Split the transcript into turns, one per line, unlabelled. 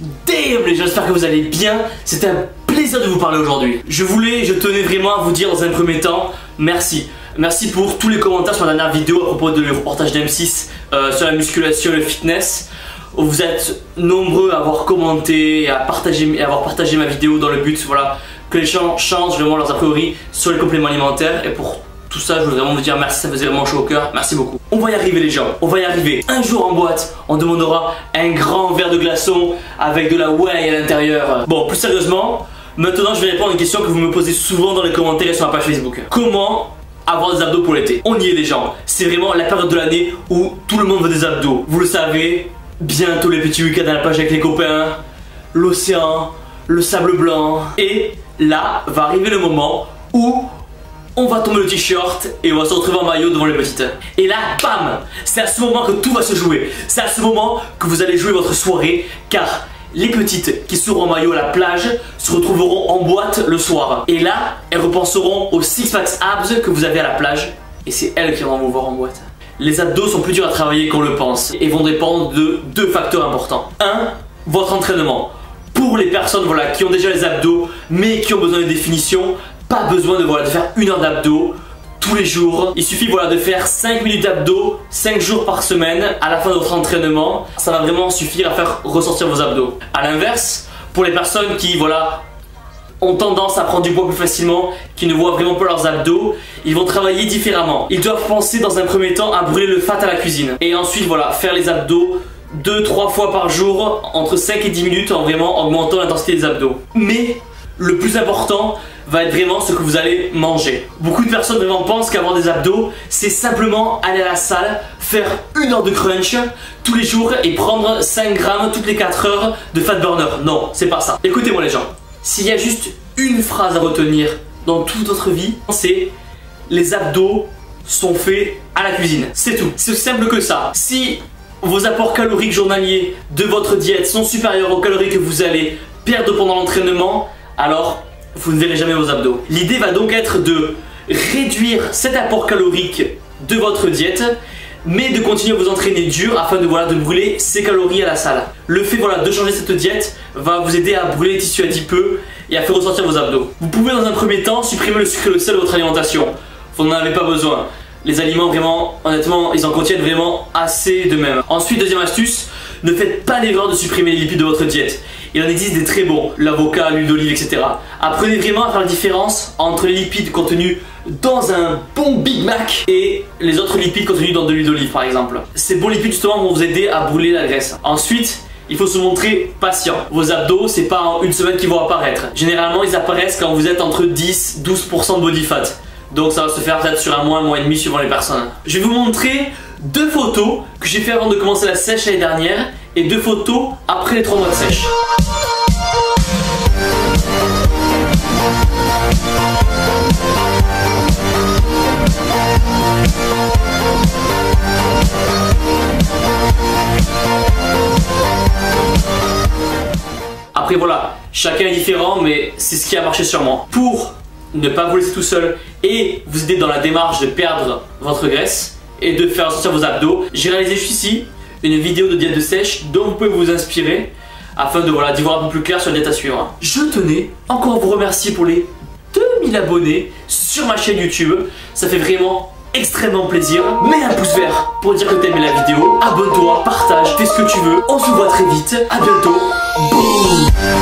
Damn les gens, j'espère que vous allez bien. C'était un plaisir de vous parler aujourd'hui. Je tenais vraiment à vous dire dans un premier temps, merci. Merci pour tous les commentaires sur la dernière vidéo à propos de le reportage d'M6 sur la musculation et le fitness. Vous êtes nombreux à avoir commenté et à avoir partagé ma vidéo dans le but voilà, que les gens changent vraiment leurs a priori sur les compléments alimentaires. Et pour tout ça, je veux vraiment vous dire merci, ça faisait vraiment chaud au cœur. Merci beaucoup. On va y arriver les gens, on va y arriver. Un jour en boîte, on demandera un grand verre de glaçon avec de la whey à l'intérieur. Bon, plus sérieusement, maintenant je vais répondre à une question que vous me posez souvent dans les commentaires et sur ma page Facebook. Comment avoir des abdos pour l'été? On y est les gens. C'est vraiment la période de l'année où tout le monde veut des abdos. Vous le savez, bientôt les petits week-ends à la plage avec les copains, l'océan, le sable blanc. Et là va arriver le moment où on va tomber le t-shirt et on va se retrouver en maillot devant les petites. Et là, bam! C'est à ce moment que tout va se jouer. C'est à ce moment que vous allez jouer votre soirée, car les petites qui seront en maillot à la plage se retrouveront en boîte le soir. Et là, elles repenseront aux six-packs abs que vous avez à la plage. Et c'est elles qui vont vous voir en boîte. Les abdos sont plus durs à travailler qu'on le pense et vont dépendre de deux facteurs importants. Un, votre entraînement. Pour les personnes voilà, qui ont déjà les abdos mais qui ont besoin de définition, pas besoin de faire 1 heure d'abdos tous les jours. Il suffit de faire 5 minutes d'abdos 5 jours par semaine à la fin de votre entraînement. Ça va vraiment suffire à faire ressortir vos abdos. A l'inverse, pour les personnes qui ont tendance à prendre du poids plus facilement, qui ne voient vraiment pas leurs abdos, ils vont travailler différemment. Ils doivent penser dans un premier temps à brûler le fat à la cuisine. Et ensuite faire les abdos 2-3 fois par jour, entre 5 et 10 minutes en vraiment augmentant l'intensité des abdos. Mais le plus important va être vraiment ce que vous allez manger. Beaucoup de personnes vraiment pensent qu'avoir des abdos, c'est simplement aller à la salle, faire 1 heure de crunch tous les jours et prendre 5 grammes toutes les 4 heures de fat burner. Non, c'est pas ça. Écoutez-moi les gens, s'il y a juste une phrase à retenir dans toute votre vie, c'est les abdos sont faits à la cuisine. C'est tout. C'est aussi simple que ça. Si vos apports caloriques journaliers de votre diète sont supérieurs aux calories que vous allez perdre pendant l'entraînement, alors vous ne verrez jamais vos abdos. L'idée va donc être de réduire cet apport calorique de votre diète, mais de continuer à vous entraîner dur afin de brûler ces calories à la salle. Le fait de changer cette diète va vous aider à brûler les tissus adipeux et à faire ressortir vos abdos. Vous pouvez dans un premier temps supprimer le sucre et le sel de votre alimentation. Vous n'en avez pas besoin. Les aliments vraiment, honnêtement, ils en contiennent vraiment assez d'eux-mêmes. Ensuite, deuxième astuce, ne faites pas l'erreur de supprimer les lipides de votre diète. Il en existe des très bons, l'avocat, l'huile d'olive, etc. Apprenez vraiment à faire la différence entre les lipides contenus dans un bon Big Mac et les autres lipides contenus dans de l'huile d'olive par exemple. Ces bons lipides justement vont vous aider à brûler la graisse. Ensuite, il faut se montrer patient. Vos abdos, c'est pas en une semaine qu'ils vont apparaître. Généralement, ils apparaissent quand vous êtes entre 10-12% de body fat. Donc ça va se faire peut-être sur un mois et demi suivant les personnes. Je vais vous montrer 2 photos que j'ai fait avant de commencer la sèche l'année dernière et 2 photos après les 3 mois de sèche. Après voilà, chacun est différent mais c'est ce qui a marché sur moi. Pour ne pas vous laisser tout seul et vous aider dans la démarche de perdre votre graisse et de faire sortir vos abdos, j'ai réalisé juste ici une vidéo de diète de sèche dont vous pouvez vous inspirer afin d'y voir un peu plus clair sur la diète à suivre. Je tenais encore à vous remercier pour les 2000 abonnés sur ma chaîne YouTube. Ça fait vraiment extrêmement plaisir. Mets un pouce vert pour dire que t'as aimé la vidéo. Abonne-toi, partage, fais ce que tu veux. On se voit très vite. À bientôt. Boum.